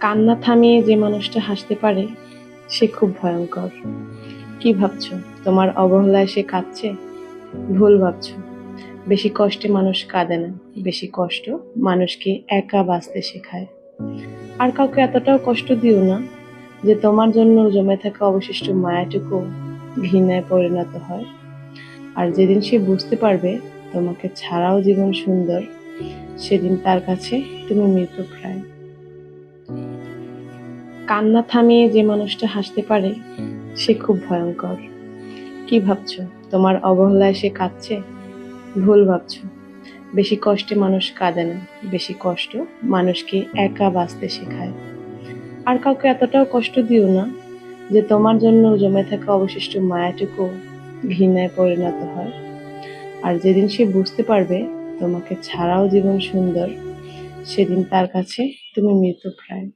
কান্না থামিয়ে যে মানুষটা হাসতে পারে সে খুব ভয়ঙ্কর। কি ভাবছো? তোমার অবহেলায় সে কাঁদছে? ভুল ভাবছো। বেশি কষ্টে মানুষ কাঁদে না, বেশি কষ্ট মানুষকে একা বাঁচতে শেখায়। আর কাউকে এতটাও কষ্ট দিও না যে তোমার জন্য জমে থাকা অবশিষ্ট মায়াটুকু ঘৃণায় পরিণত হয়। আর যেদিন সে বুঝতে পারবে তোমাকে ছাড়াও জীবন সুন্দর, সেদিন তার কাছে তুমি মৃতপ্রায়। কান্না থামিয়ে যে মানুষটা হাসতে পারে সে খুব ভয়ঙ্কর। কি ভাবছো? তোমার অবহেলায় সে কাঁদছে? ভুল ভাবছো। বেশি কষ্টে মানুষ কাঁদে না, বেশি কষ্ট মানুষকে একা বাঁচতে শেখায়। আর কাউকে এতটাও কষ্ট দিও না যে তোমার জন্য জমে থাকা অবশিষ্ট মায়াটুকু ঘৃণায় পরিণত হয়। আর যেদিন সে বুঝতে পারবে তোমাকে ছাড়াও জীবন সুন্দর, সেদিন তার কাছে তুমি মৃতপ্রায়।